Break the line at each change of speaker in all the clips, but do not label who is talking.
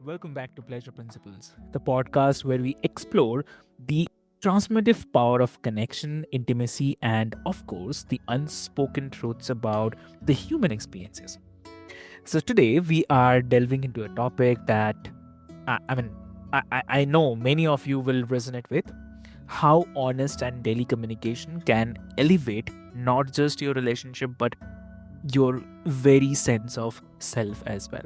Welcome back to Pleasure Principles, the podcast where we explore the transformative power of connection, intimacy, and, of course, the unspoken truths about the human experiences. So, today we are delving into a topic that, I mean, I know many of you will resonate with how honest and daily communication can elevate not just your relationship but your very sense of self as well.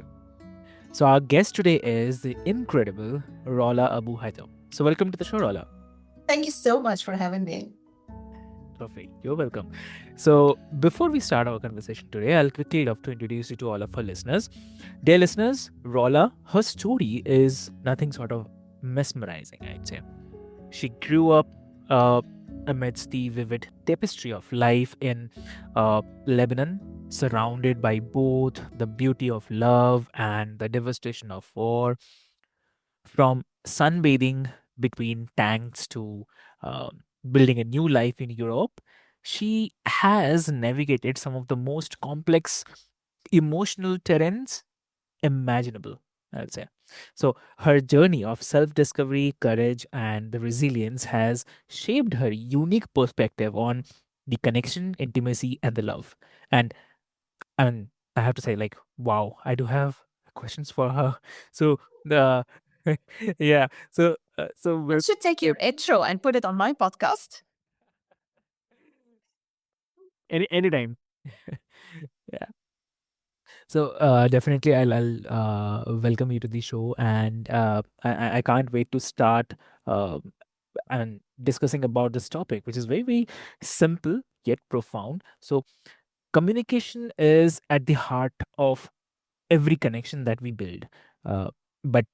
So our guest today is the incredible Roula Abou Haidar. So welcome to the show, Roula.
Thank you so much for having me.
Perfect. You're welcome. So before we start our conversation today, I'll quickly love to introduce you to all of our listeners. Dear listeners, Rolla, her story is nothing sort of mesmerizing, I'd say. She grew up uh, amidst the vivid tapestry of life in Lebanon, surrounded by both the beauty of love and the devastation of war. From sunbathing between tanks to building a new life in Europe, she has navigated some of the most complex emotional terrains imaginable, I'll say. So, her journey of self discovery, courage, and the resilience has shaped her unique perspective on the connection, intimacy, and the love. And and I have to say, like, wow, I do have questions for her. So the yeah, so
I
we're
should take your intro and put it on my podcast.
anytime. Yeah. So definitely, I'll welcome you to the show, and I can't wait to start uh, and discussing about this topic, which is very simple yet profound. So communication is at the heart of every connection that we build. But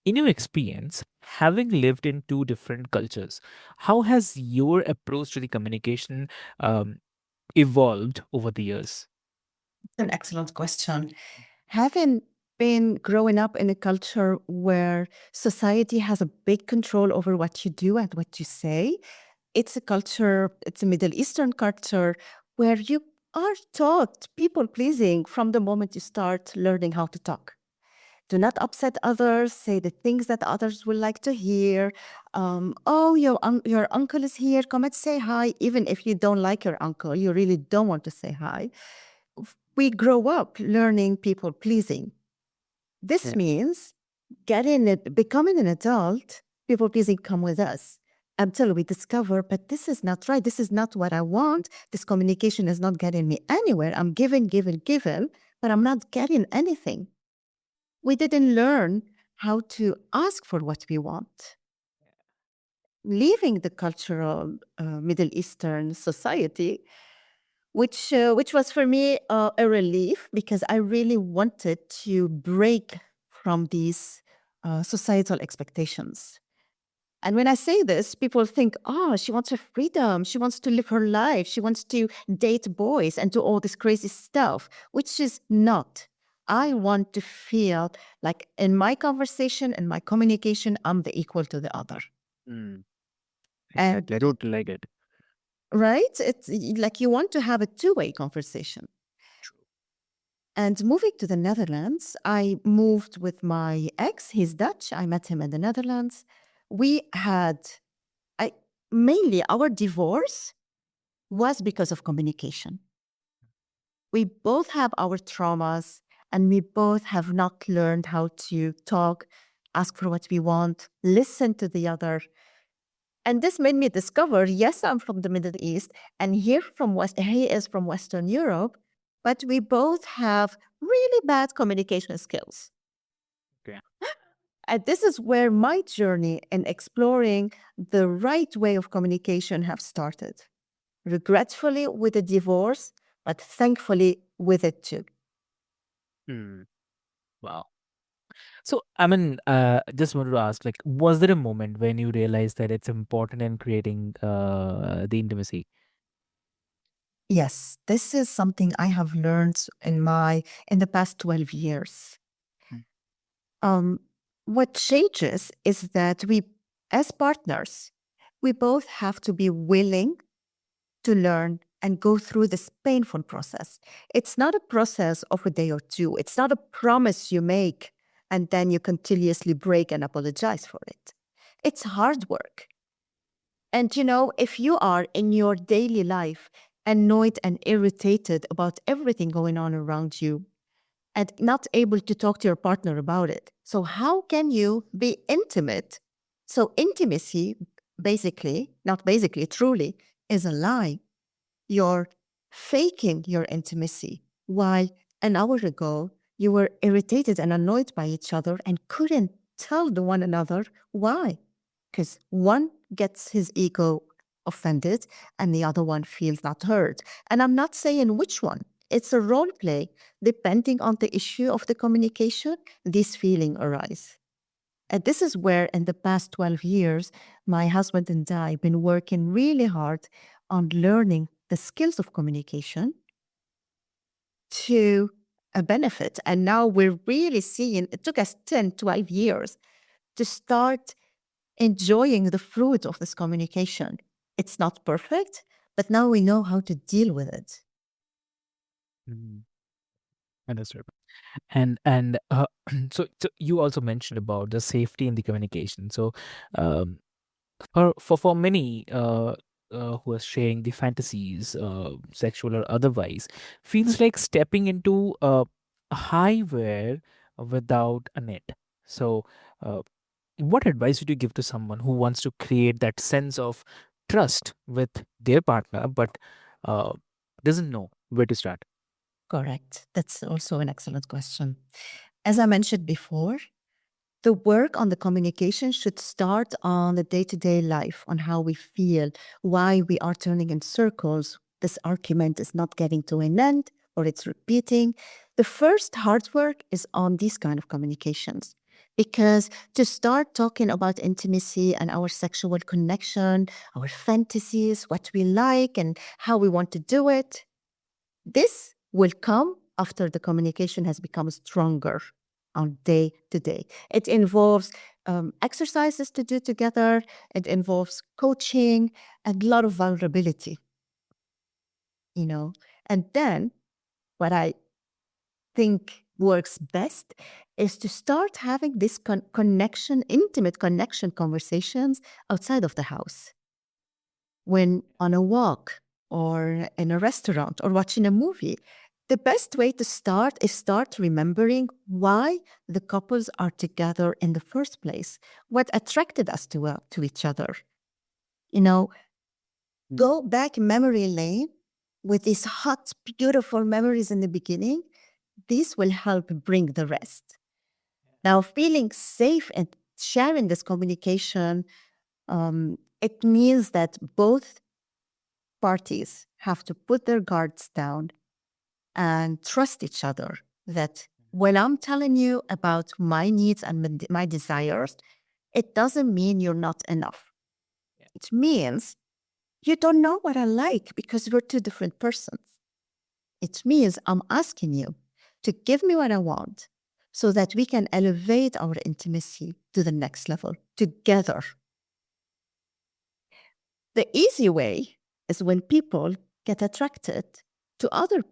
in your experience, having lived in two different cultures, how has your approach to the communication um, evolved over the years?
An excellent question. Having been growing up in a culture where society has a big control over what you do and what you say, it's a culture, it's a Middle Eastern culture where you are taught people pleasing from the moment you start learning how to talk. Do not upset others. Say the things that others will like to hear. Oh, your uncle is here. Come and say hi. Even if you don't like your uncle, you really don't want to say hi. We grow up learning people pleasing. This
Yeah.
means getting it, becoming an adult. People pleasing come with us until we discover, but this is not right. This is not what I want. This communication is not getting me anywhere. I'm giving, but I'm not getting anything. We didn't learn how to ask for what we want. Leaving the cultural Middle Eastern society, which was for me a relief because I really wanted to break from these societal expectations. And when I say this, people think, oh, she wants her freedom. She wants to live her life. She wants to date boys and do all this crazy stuff, which is not. I want to feel like in my conversation and my communication, I'm the equal to the other.
Mm,
And
exactly. I don't like it.
right? Like you want to have a two-way conversation.
True.
And moving to the Netherlands, I moved with my ex. He's Dutch. I met him in the Netherlands. We had I, mainly our divorce was because of communication. We both have our traumas and we both have not learned how to talk, ask for what we want, listen to the other. And this made me discover yes, I'm from the Middle East and he is from Western Europe, but we both have really bad communication skills.
Okay.
And this is where my journey in exploring the right way of communication have started. Regretfully with a divorce, but thankfully with it too.
Mm, wow. So, I mean, just wanted to ask, like, was there a moment when you realized that it's important in creating the intimacy?
Yes, this is something I have learned in the past 12 years.
Mm.
Um, what changes is that we, as partners, we both have to be willing to learn and go through this painful process. It's not a process of a day or two. It's not a promise you make and then you continuously break and apologize for it. It's hard work. And if you are in your daily life annoyed and irritated about everything going on around you and not able to talk to your partner about it, so how can you be intimate? So, intimacy, basically, not basically, truly, is a lie. You're faking your intimacy while an hour ago you were irritated and annoyed by each other and couldn't tell the one another why. Because one gets his ego offended and the other one feels not heard. And I'm not saying which one. It's a role play. Depending on the issue of the communication, this feeling arise. And this is where, in the past 12 years, my husband and I have been working really hard on learning the skills of communication to a benefit. And now we're really seeing it took us 10, 12 years to start enjoying the fruit of this communication. It's not perfect, but now we know how to deal with it.
Mhm. Understood. And so you also mentioned about the safety in the communication. So um, for many who are sharing the fantasies, sexual or otherwise, feels like stepping into a highway without a net. So, what advice would you give to someone who wants to create that sense of trust with their partner but uh, doesn't know where to start?
Correct. That's also an excellent question. As I mentioned before, the work on the communication should start on the day to day life, on how we feel, why we are turning in circles. This argument is not getting to an end or it's repeating. The first hard work is on these kind of communications. Because to start talking about intimacy and our sexual connection, our fantasies, what we like, and how we want to do it, this will come after the communication has become stronger on day to day. It involves exercises to do together, it involves coaching and a lot of vulnerability, you know. And then what I think works best is to start having this connection, intimate connection conversations outside of the house when on a walk or in a restaurant or watching a movie. The best way to start is start remembering why the couples are together in the first place, what attracted us to each other. You know, go back memory lane with these hot, beautiful memories in the beginning. This will help bring the rest. Now, feeling safe and sharing this communication, it means that both parties have to put their guards down and trust each other that when I'm telling you about my needs and my desires, it doesn't mean you're not enough. It means you don't know what I like because we're two different persons. It means I'm asking you to give me what I want so that we can elevate our intimacy to the next level together. The easy way is when people get attracted to other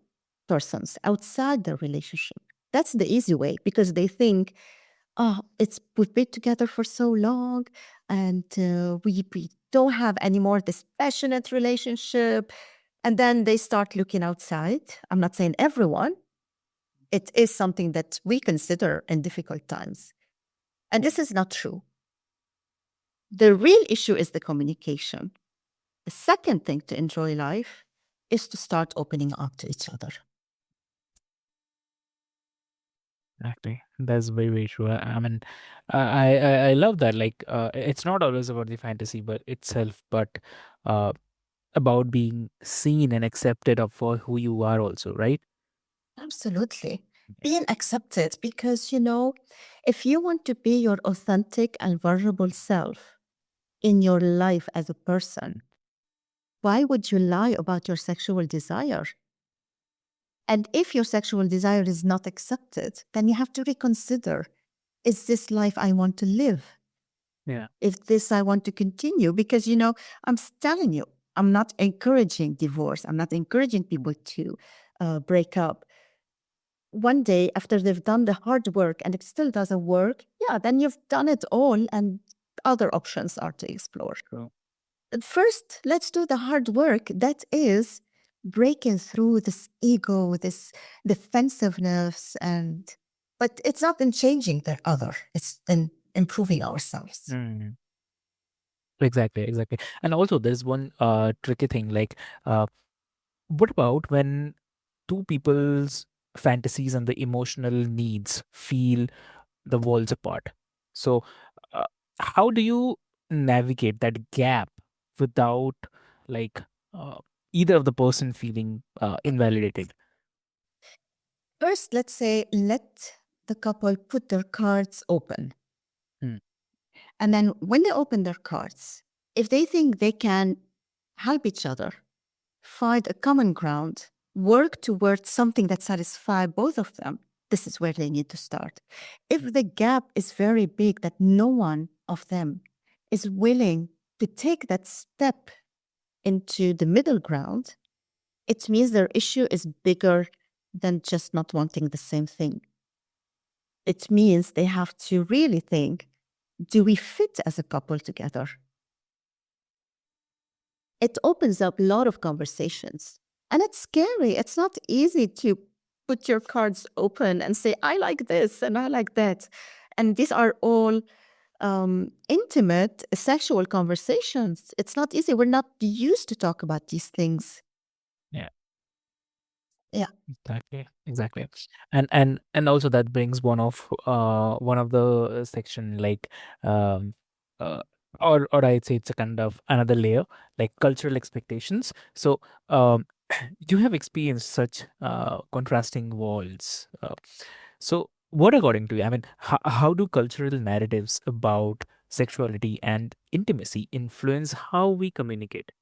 persons outside their relationship. That's the easy way because they think, oh, we've been together for so long and we don't have anymore this passionate relationship. And then they start looking outside. I'm not saying everyone. It is something that we consider in difficult times. And this is not true. The real issue is the communication. The second thing to enjoy life is to start opening up to each other.
Exactly. That's very, very true. I mean, I love that. Like, it's not always about the fantasy, but itself, but uh, about being seen and accepted of for who you are, also, right?
Absolutely. Being accepted because, if you want to be your authentic and vulnerable self in your life as a person, why would you lie about your sexual desire? And if your sexual desire is not accepted, then you have to reconsider, is this life I want to live?
Yeah.
If this I want to continue? Because, I'm telling you, I'm not encouraging divorce. I'm not encouraging people to break up. one day after they've done the hard work and it still doesn't work, yeah, then you've done it all and other options are to explore.
True.
First, let's do the hard work that is breaking through this ego, this defensiveness, and but it's not in changing the other, it's in improving ourselves.
Mm. Exactly, exactly. And also, there's one tricky thing. Like, what about when two people's fantasies and the emotional needs feel the worlds apart? So, uh, how do you navigate that gap without, like, uh, either of the person feeling invalidated?
First, let's say, let the couple put their cards open.
Mm.
And then when they open their cards, if they think they can help each other, find a common ground, work towards something that satisfies both of them, this is where they need to start. If the gap is very big that no one of them is willing to take that step into the middle ground, it means their issue is bigger than just not wanting the same thing. It means they have to really think, do we fit as a couple together? It opens up a lot of conversations. And it's scary. It's not easy to put your cards open and say, I like this and I like that. And these are all intimate sexual conversations. It's not easy. We're not used to talk about these things.
Yeah.
Yeah.
Exactly, exactly. And also that brings one of the section, like, um uh or I'd say it's a kind of another layer, like cultural expectations. So, um you have experienced such contrasting worlds. So what, according to you, I mean, how do cultural narratives about sexuality and intimacy influence how we communicate?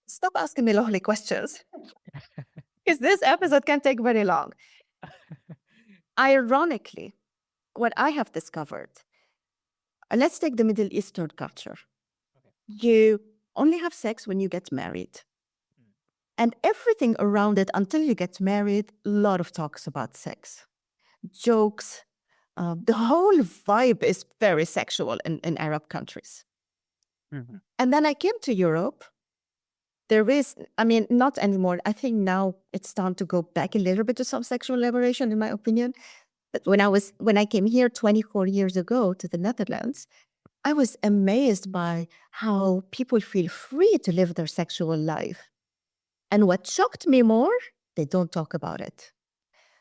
Stop asking me lovely questions because this episode can take very long. Ironically, what I have discovered, let's take the Middle Eastern culture. You only have sex when you get married. And everything around it until you get married, a lot of talks about sex, jokes. The whole vibe is very sexual in Arab countries.
Mhm.
And then I came to Europe. There is, I mean, not anymore. I think now it's time to go back a little bit to some sexual liberation, in my opinion. But when I came here 24 years ago to the Netherlands, I was amazed by how people feel free to live their sexual life. And what shocked me more, they don't talk about it.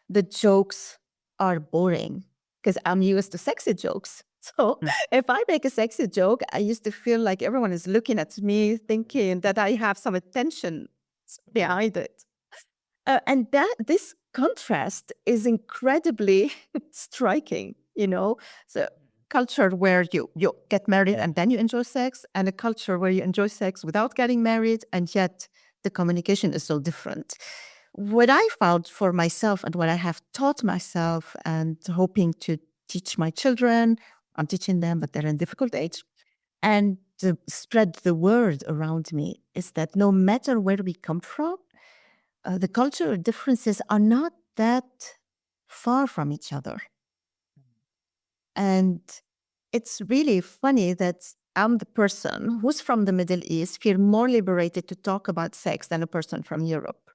The jokes are boring because I'm used to sexy jokes. So
Mm.
if I make a sexy joke, I used to feel like everyone is looking at me thinking that I have some attention behind it. And that this contrast is incredibly striking, you know. So culture where you get married
Yeah.
and then you enjoy sex, and a culture where you enjoy sex without getting married, and yet the communication is so different. What I found for myself and what I have taught myself and hoping to teach my children, I'm teaching them, but they're in difficult age, and to spread the word around me is that no matter where we come from, the cultural differences are not that far from each other. And it's really funny that I'm the person who's from the Middle East, feel more liberated to talk about sex than a person from Europe.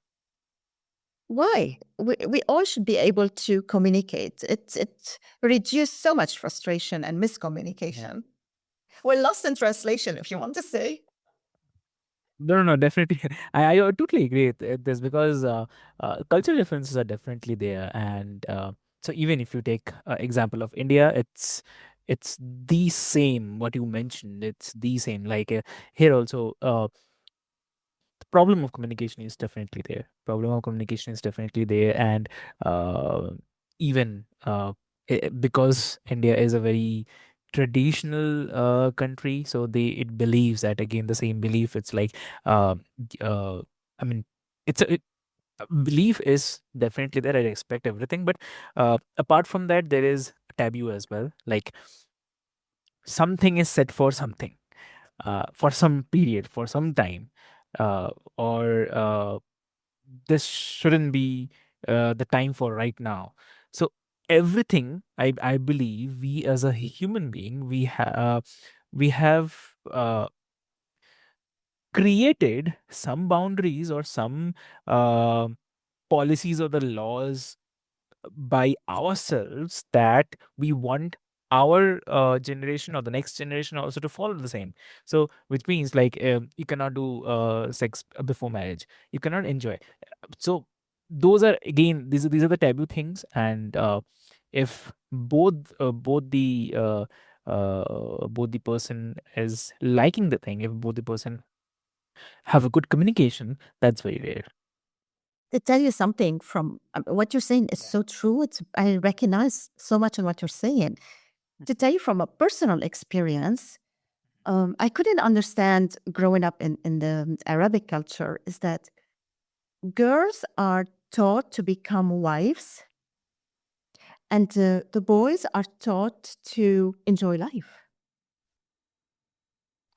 Why? We all should be able to communicate. It reduced so much frustration and
Yeah.
miscommunication. We're lost in translation, if you want to say.
No, no, no, definitely. I totally agree with this, because cultural differences are definitely there, and so even if you take example of India, it's the same. What you mentioned, it's the same. Like, here also, the problem of communication is definitely there. Problem of communication is definitely there, and uh, even because India is a very traditional country, so they it believes that, again, the same belief. It's like, uh, uh, I mean, belief is definitely there. I respect everything, but apart from that, there is a taboo as well. Like, something is set for something, for some period, for some time, or this shouldn't be. the time for right now. So everything, I believe, we as a human being, we have created some boundaries or some uh, policies or the laws by ourselves that we want our generation or the next generation also to follow the same. So which means like you cannot do sex before marriage, you cannot enjoy. So those are, again, these are the taboo things. And if both the person is liking the thing, if both the person have a good communication, that's very rare.
To tell you something from what you're saying is so true. I recognize so much in what you're saying. To tell you from a personal experience, I couldn't understand growing up in the Arabic culture is that girls are taught to become wives and the boys are taught to enjoy life.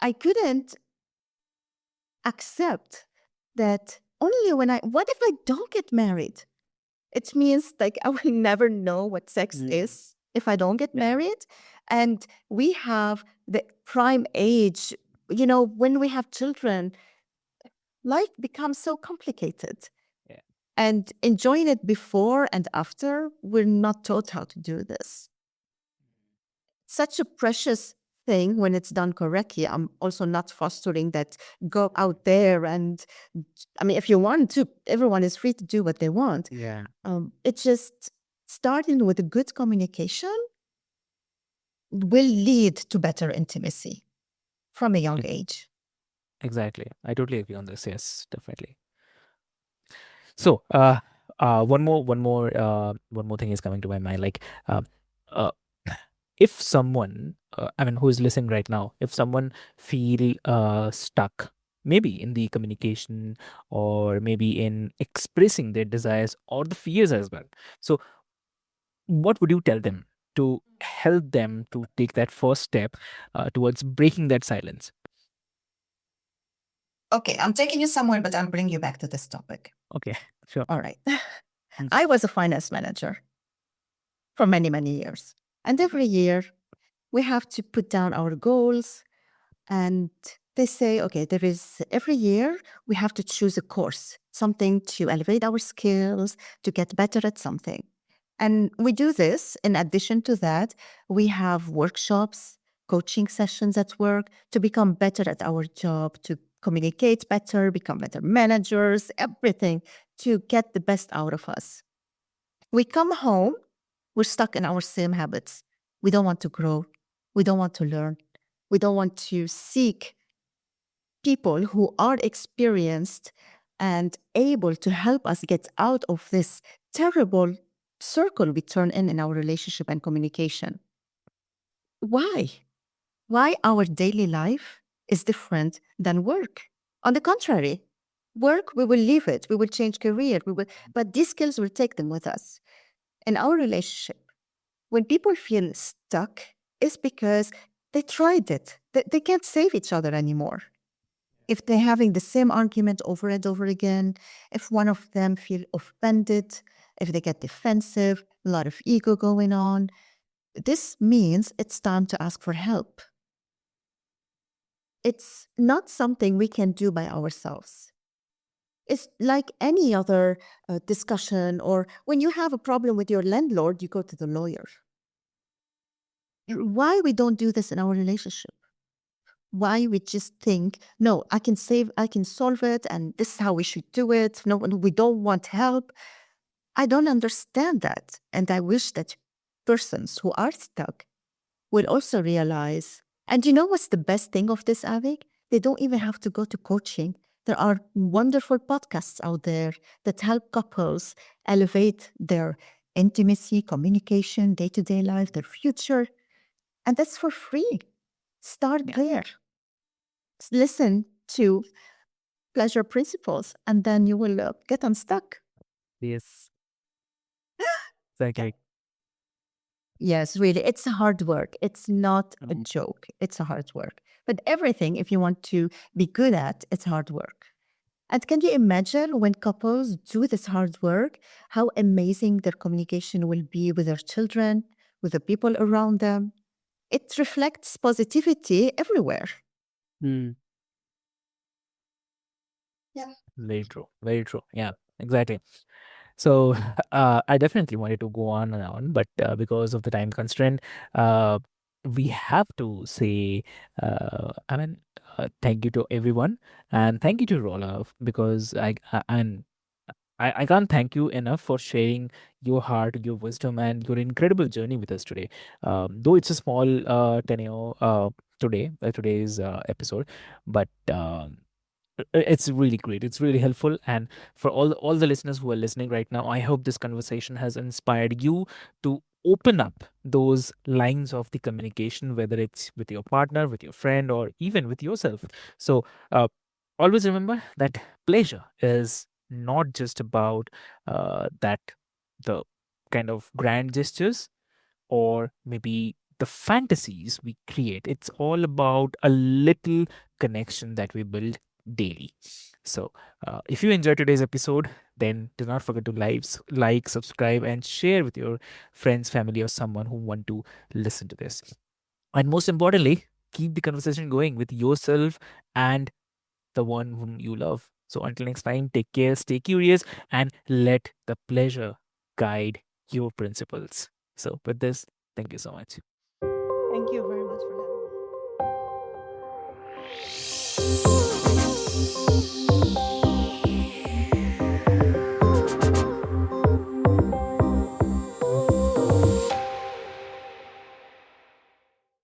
I couldn't accept that only what if I don't get married? It means like I will never know what sex is if I don't get married. And we have the prime age, when we have children, life becomes so complicated.
Yeah.
And enjoying it before and after, we're not taught how to do this. Such a precious thing when it's done correctly. I'm also not fostering that go out there and, I mean, if you want to, everyone is free to do what they want.
Yeah.
It's just starting with a good communication will lead to better intimacy from a young age.
Exactly. I totally agree on this. Yes, definitely. So, one more thing is coming to my mind. Like, uh, if someone, I mean, who is listening right now, if someone feel stuck, maybe in the communication or maybe in expressing their desires or the fears as well. So, what would you tell them to help them to take that first step towards breaking that silence?
Okay, I'm taking you somewhere, but I'll bring you back to this topic.
Okay, sure.
All right.
Mm.
I was a finance manager for many, many years. And every year we have to put down our goals. And they say, okay, there is every year we have to choose a course, something to elevate our skills, to get better at something. And we do this. In addition to that, we have workshops, coaching sessions at work to become better at our job, to communicate better, become better managers, everything to get the best out of us. We come home, we're stuck in our same habits. We don't want to grow. We don't want to learn. We don't want to seek people who are experienced and able to help us get out of this terrible circle we turn in our relationship and communication. Why? Why our daily life is different than work? On the contrary, work, we will leave it, we will change career, but these skills will take them with us. In our relationship, when people feel stuck, it's because they tried it. They can't save each other anymore. If they're having the same argument over and over again, if one of them feel offended, if they get defensive, a lot of ego going on, this means it's time to ask for help. It's not something we can do by ourselves. It's like any other discussion, or when you have a problem with your landlord, you go to the lawyer. Why we don't do this in our relationship? Why we just think, no, I can solve it, and this is how we should do it. No, we don't want help. I don't understand that. And I wish that persons who are stuck will also realize. And you know what's the best thing of this, Avik? They don't even have to go to coaching. There are wonderful podcasts out there that help couples elevate their intimacy, communication, day to day life, their future. And that's for free. Start
Yeah.
there. Listen to pleasure principles, and then you will get unstuck.
Yes. Exactly.
Yes, really. It's a hard work. It's not a
Mhm.
joke. It's a hard work. But everything, if you want to be good at, it's hard work. And can you imagine when couples do this hard work, how amazing their communication will be with their children, with the people around them? It reflects positivity everywhere.
Mm. Very true. Very true. Yeah, exactly. So I definitely wanted to go on and on, but because of the time constraint, uh, we have to say, thank you to everyone, and thank you to Rolla because I can't thank you enough for sharing your heart, your wisdom, and your incredible journey with us today. Though it's a small tenure today's episode, but it's really great. It's really helpful, and for all the listeners who are listening right now, I hope this conversation has inspired you to open up those lines of the communication, whether it's with your partner, with your friend, or even with yourself. So uh, always remember that pleasure is not just about that the kind of grand gestures or maybe the fantasies we create. It's all about a little connection that we build daily. So, if you enjoyed today's episode, then do not forget to like, subscribe, and share with your friends, family, or someone who want to listen to this. And most importantly, keep the conversation going with yourself and the one whom you love. So, until next time, take care, stay curious, and let the pleasure guide your principles. So, with this, thank you so much.
Thank you very